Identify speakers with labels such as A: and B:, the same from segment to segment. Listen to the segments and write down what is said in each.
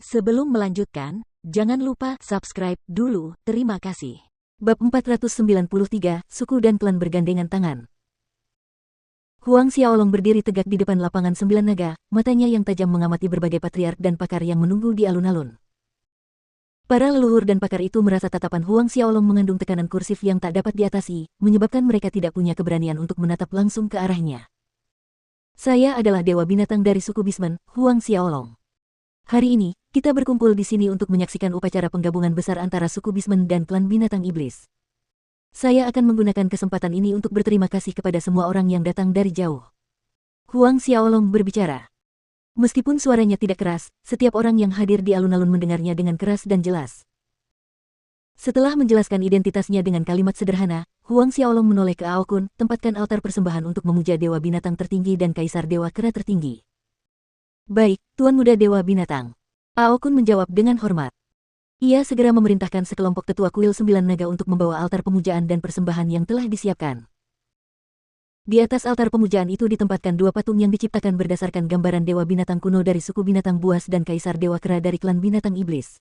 A: Sebelum melanjutkan, jangan lupa subscribe dulu, terima kasih.
B: Bab 493, Suku dan Klan Bergandengan Tangan. Huang Xiaolong berdiri tegak di depan lapangan 9 naga, matanya yang tajam mengamati berbagai patriark dan pakar yang menunggu di alun-alun. Para leluhur dan pakar itu merasa tatapan Huang Xiaolong mengandung tekanan kursif yang tak dapat diatasi, menyebabkan mereka tidak punya keberanian untuk menatap langsung ke arahnya. Saya adalah Dewa Binatang dari suku Bismen, Huang Xiaolong. Hari ini, kita berkumpul di sini untuk menyaksikan upacara penggabungan besar antara suku Bismen dan klan Binatang Iblis. Saya akan menggunakan kesempatan ini untuk berterima kasih kepada semua orang yang datang dari jauh. Huang Xiaolong berbicara. Meskipun suaranya tidak keras, setiap orang yang hadir di alun-alun mendengarnya dengan keras dan jelas. Setelah menjelaskan identitasnya dengan kalimat sederhana, Huang Xiaolong menoleh ke Ao Kun, tempatkan altar persembahan untuk memuja Dewa Binatang tertinggi dan Kaisar Dewa Kera tertinggi. Baik, Tuan Muda Dewa Binatang. Ao Kun menjawab dengan hormat. Ia segera memerintahkan sekelompok tetua kuil 9 naga untuk membawa altar pemujaan dan persembahan yang telah disiapkan. Di atas altar pemujaan itu ditempatkan 2 patung yang diciptakan berdasarkan gambaran Dewa Binatang kuno dari suku Binatang Buas dan Kaisar Dewa Kera dari klan Binatang Iblis.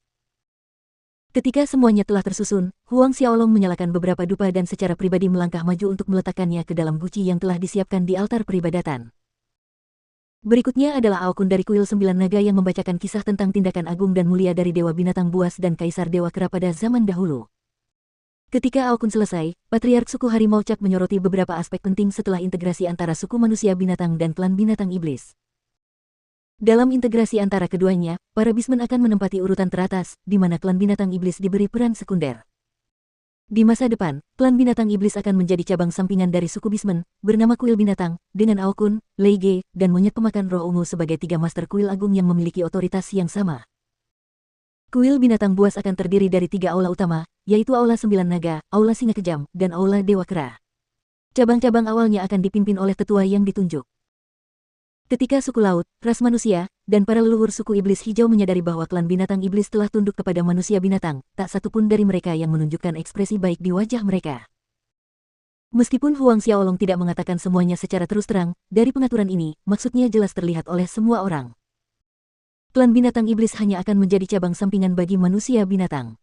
B: Ketika semuanya telah tersusun, Huang Xiaolong menyalakan beberapa dupa dan secara pribadi melangkah maju untuk meletakkannya ke dalam guci yang telah disiapkan di altar peribadatan. Berikutnya adalah Ao Kun dari kuil 9 naga yang membacakan kisah tentang tindakan agung dan mulia dari Dewa Binatang Buas dan Kaisar Dewa Kera pada zaman dahulu. Ketika Ao Kun selesai, Patriark suku Harimau Cak menyoroti beberapa aspek penting setelah integrasi antara suku manusia binatang dan klan Binatang Iblis. Dalam integrasi antara keduanya, para Bismen akan menempati urutan teratas, di mana klan Binatang Iblis diberi peran sekunder. Di masa depan, klan Binatang Iblis akan menjadi cabang sampingan dari suku Bismen, bernama Kuil Binatang, dengan Ao Kun, Lei Ge, dan Monyet Pemakan Roh Ungu sebagai 3 master kuil agung yang memiliki otoritas yang sama. Kuil Binatang Buas akan terdiri dari 3 aula utama, yaitu Aula 9 Naga, Aula Singa Kejam, dan Aula Dewa Kera. Cabang-cabang awalnya akan dipimpin oleh tetua yang ditunjuk. Ketika suku laut, ras manusia, dan para leluhur suku iblis hijau menyadari bahwa klan Binatang Iblis telah tunduk kepada manusia binatang, tak satupun dari mereka yang menunjukkan ekspresi baik di wajah mereka. Meskipun Huang Xiaolong tidak mengatakan semuanya secara terus terang, dari pengaturan ini, maksudnya jelas terlihat oleh semua orang. Klan Binatang Iblis hanya akan menjadi cabang sampingan bagi manusia binatang.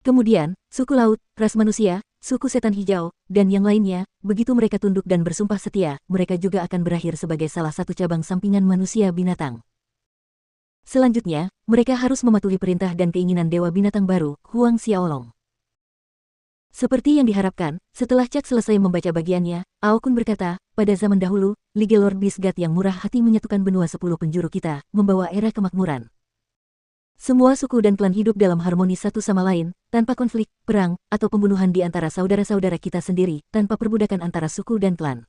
B: Kemudian, suku laut, ras manusia, suku setan hijau, dan yang lainnya, begitu mereka tunduk dan bersumpah setia, mereka juga akan berakhir sebagai salah satu cabang sampingan manusia binatang. Selanjutnya, mereka harus mematuhi perintah dan keinginan Dewa Binatang baru, Huang Xiaolong. Seperti yang diharapkan, setelah Cak selesai membaca bagiannya, Ao Kun berkata, pada zaman dahulu, Liga Lord Bisgat yang murah hati menyatukan benua 10 penjuru kita, membawa era kemakmuran. Semua suku dan klan hidup dalam harmoni satu sama lain, tanpa konflik, perang, atau pembunuhan di antara saudara-saudara kita sendiri, tanpa perbudakan antara suku dan klan.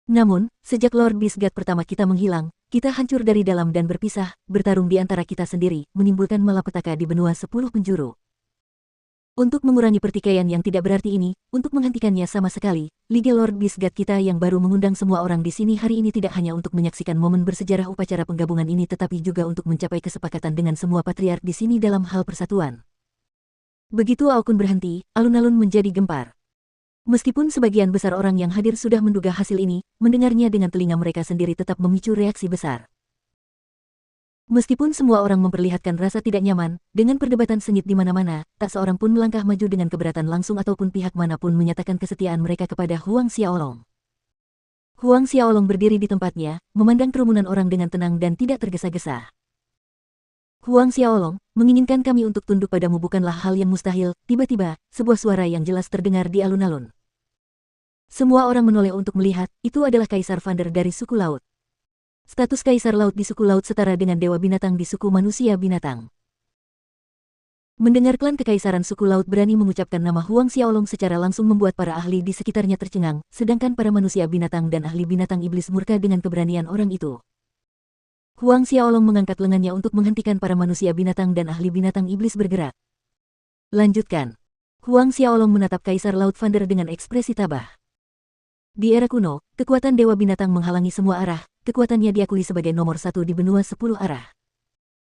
B: Namun, sejak Lord Bisgat pertama kita menghilang, kita hancur dari dalam dan berpisah, bertarung di antara kita sendiri, menimbulkan malapetaka di benua 10 penjuru. Untuk mengurangi pertikaian yang tidak berarti ini, untuk menghentikannya sama sekali, Liga Lord Bisgat kita yang baru mengundang semua orang di sini hari ini tidak hanya untuk menyaksikan momen bersejarah upacara penggabungan ini tetapi juga untuk mencapai kesepakatan dengan semua patriark di sini dalam hal persatuan. Begitu Ao Kun berhenti, alun-alun menjadi gempar. Meskipun sebagian besar orang yang hadir sudah menduga hasil ini, mendengarnya dengan telinga mereka sendiri tetap memicu reaksi besar. Meskipun semua orang memperlihatkan rasa tidak nyaman, dengan perdebatan sengit di mana-mana, tak seorang pun melangkah maju dengan keberatan langsung ataupun pihak manapun menyatakan kesetiaan mereka kepada Huang Xiaolong. Huang Xiaolong berdiri di tempatnya, memandang kerumunan orang dengan tenang dan tidak tergesa-gesa. Huang Xiaolong, menginginkan kami untuk tunduk padamu bukanlah hal yang mustahil, tiba-tiba, sebuah suara yang jelas terdengar di alun-alun. Semua orang menoleh untuk melihat, itu adalah Kaisar Vander dari suku laut. Status Kaisar Laut di suku laut setara dengan Dewa Binatang di suku manusia binatang. Mendengar klan kekaisaran suku laut berani mengucapkan nama Huang Xiaolong secara langsung membuat para ahli di sekitarnya tercengang, sedangkan para manusia binatang dan ahli binatang iblis murka dengan keberanian orang itu. Huang Xiaolong mengangkat lengannya untuk menghentikan para manusia binatang dan ahli binatang iblis bergerak. Lanjutkan. Huang Xiaolong menatap Kaisar Laut Vander dengan ekspresi tabah. Di era kuno, kekuatan Dewa Binatang menghalangi semua arah, kekuatannya diakui sebagai nomor 1 di benua 10 arah.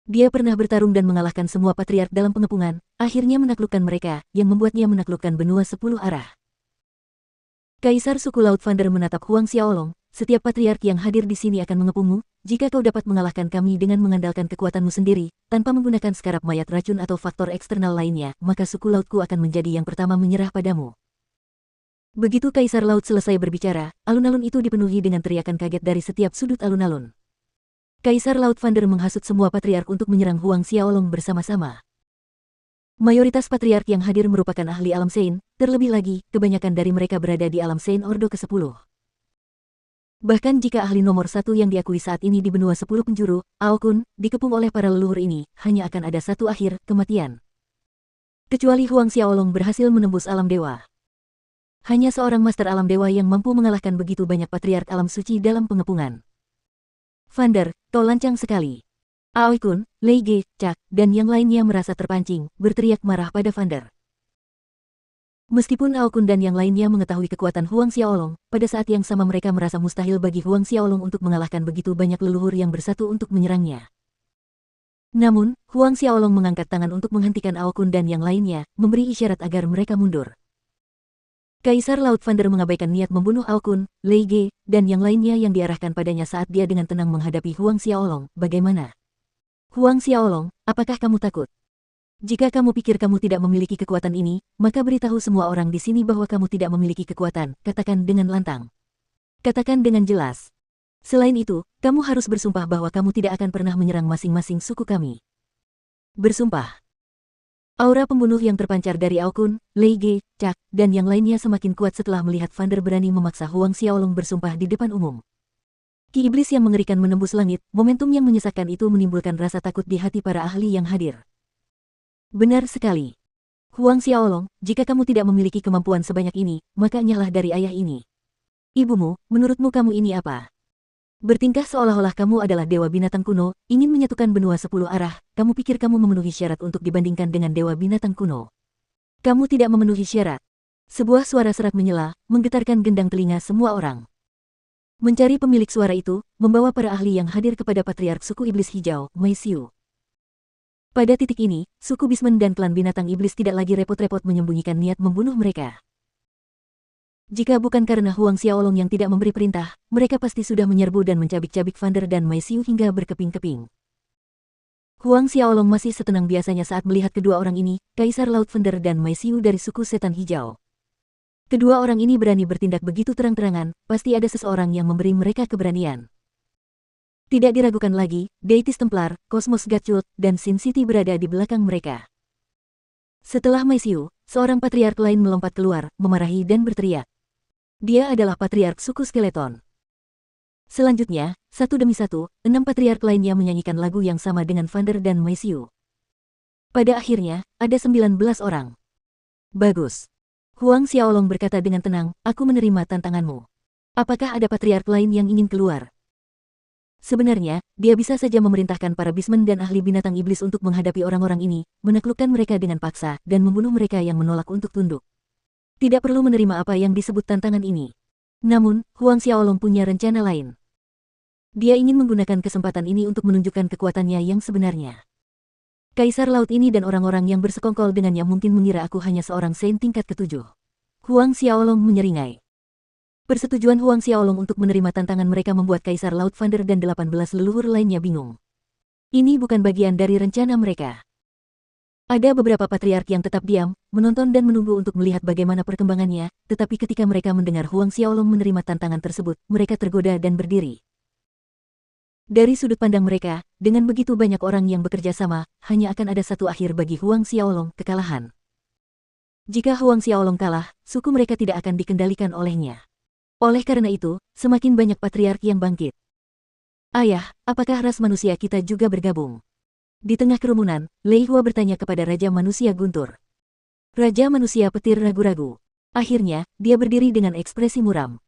B: Dia pernah bertarung dan mengalahkan semua patriark dalam pengepungan, akhirnya menaklukkan mereka, yang membuatnya menaklukkan benua 10 arah. Kaisar suku Laut Vander menatap Huang Xiaolong, setiap patriark yang hadir di sini akan mengepungmu. Jika kau dapat mengalahkan kami dengan mengandalkan kekuatanmu sendiri, tanpa menggunakan skarab mayat racun atau faktor eksternal lainnya, maka suku lautku akan menjadi yang pertama menyerah padamu. Begitu Kaisar Laut selesai berbicara, alun-alun itu dipenuhi dengan teriakan kaget dari setiap sudut alun-alun. Kaisar Laut Vander menghasut semua patriark untuk menyerang Huang Xiaolong bersama-sama. Mayoritas patriark yang hadir merupakan ahli alam Sein, terlebih lagi, kebanyakan dari mereka berada di alam Sein Ordo ke-10. Bahkan jika ahli nomor 1 yang diakui saat ini di benua 10 penjuru, Ao Kun, dikepung oleh para leluhur ini, hanya akan ada satu akhir, kematian. Kecuali Huang Xiaolong berhasil menembus alam dewa. Hanya seorang master alam dewa yang mampu mengalahkan begitu banyak patriark alam suci dalam pengepungan. Vander, kau lancang sekali. Aoi Kun, Lei Ge, Cak, dan yang lainnya merasa terpancing, berteriak marah pada Vander. Meskipun Ao Kun dan yang lainnya mengetahui kekuatan Huang Xiaolong, pada saat yang sama mereka merasa mustahil bagi Huang Xiaolong untuk mengalahkan begitu banyak leluhur yang bersatu untuk menyerangnya. Namun, Huang Xiaolong mengangkat tangan untuk menghentikan Ao Kun dan yang lainnya, memberi isyarat agar mereka mundur. Kaisar Laut Vander mengabaikan niat membunuh Ao Kun, Lei Ge, dan yang lainnya yang diarahkan padanya saat dia dengan tenang menghadapi Huang Xiaolong. Bagaimana? Huang Xiaolong, apakah kamu takut? Jika kamu pikir kamu tidak memiliki kekuatan ini, maka beritahu semua orang di sini bahwa kamu tidak memiliki kekuatan, katakan dengan lantang. Katakan dengan jelas. Selain itu, kamu harus bersumpah bahwa kamu tidak akan pernah menyerang masing-masing suku kami. Bersumpah. Aura pembunuh yang terpancar dari Ao Kun, Lei Ge, Cak, dan yang lainnya semakin kuat setelah melihat Vander berani memaksa Huang Xiaolong bersumpah di depan umum. Ki iblis yang mengerikan menembus langit, momentum yang menyesakkan itu menimbulkan rasa takut di hati para ahli yang hadir. Benar sekali. Huang Xiaolong, jika kamu tidak memiliki kemampuan sebanyak ini, maka nyahlah dari ayah ini. Ibumu, menurutmu kamu ini apa? Bertingkah seolah-olah kamu adalah dewa binatang kuno, ingin menyatukan benua 10 arah, kamu pikir kamu memenuhi syarat untuk dibandingkan dengan dewa binatang kuno. Kamu tidak memenuhi syarat. Sebuah suara serak menyela, menggetarkan gendang telinga semua orang. Mencari pemilik suara itu, membawa para ahli yang hadir kepada Patriark Suku Iblis Hijau, Mei Xiu. Pada titik ini, suku Bismen dan klan binatang iblis tidak lagi repot-repot menyembunyikan niat membunuh mereka. Jika bukan karena Huang Xiaolong yang tidak memberi perintah, mereka pasti sudah menyerbu dan mencabik-cabik Vander dan Mei Xiu hingga berkeping-keping. Huang Xiaolong masih setenang biasanya saat melihat kedua orang ini, Kaisar Laut Vander dan Mei Xiu dari suku Setan Hijau. Kedua orang ini berani bertindak begitu terang-terangan, pasti ada seseorang yang memberi mereka keberanian. Tidak diragukan lagi, Deities Templar, Cosmos Gatchult, dan Sin City berada di belakang mereka. Setelah Mei Xiu, seorang patriark lain melompat keluar, memarahi dan berteriak. Dia adalah patriark suku Skeleton. Selanjutnya, satu demi satu, 6 patriark lainnya menyanyikan lagu yang sama dengan Vander dan Mei Xiu. Pada akhirnya, ada 19 orang. Bagus. Huang Xiaolong berkata dengan tenang, aku menerima tantanganmu. Apakah ada patriark lain yang ingin keluar? Sebenarnya, dia bisa saja memerintahkan para bismen dan ahli binatang iblis untuk menghadapi orang-orang ini, menaklukkan mereka dengan paksa, dan membunuh mereka yang menolak untuk tunduk. Tidak perlu menerima apa yang disebut tantangan ini. Namun, Huang Xiaolong punya rencana lain. Dia ingin menggunakan kesempatan ini untuk menunjukkan kekuatannya yang sebenarnya. Kaisar Laut ini dan orang-orang yang bersekongkol dengannya mungkin mengira aku hanya seorang Saint tingkat ke-7. Huang Xiaolong menyeringai. Persetujuan Huang Xiaolong untuk menerima tantangan mereka membuat Kaisar Laut Vander dan 18 leluhur lainnya bingung. Ini bukan bagian dari rencana mereka. Ada beberapa patriark yang tetap diam, menonton dan menunggu untuk melihat bagaimana perkembangannya, tetapi ketika mereka mendengar Huang Xiaolong menerima tantangan tersebut, mereka tergoda dan berdiri. Dari sudut pandang mereka, dengan begitu banyak orang yang bekerja sama, hanya akan ada satu akhir bagi Huang Xiaolong, kekalahan. Jika Huang Xiaolong kalah, suku mereka tidak akan dikendalikan olehnya. Oleh karena itu, semakin banyak patriark yang bangkit. Ayah, apakah ras manusia kita juga bergabung? Di tengah kerumunan, Lei Hua bertanya kepada Raja Manusia Guntur. Raja Manusia Petir ragu-ragu. Akhirnya, dia berdiri dengan ekspresi muram.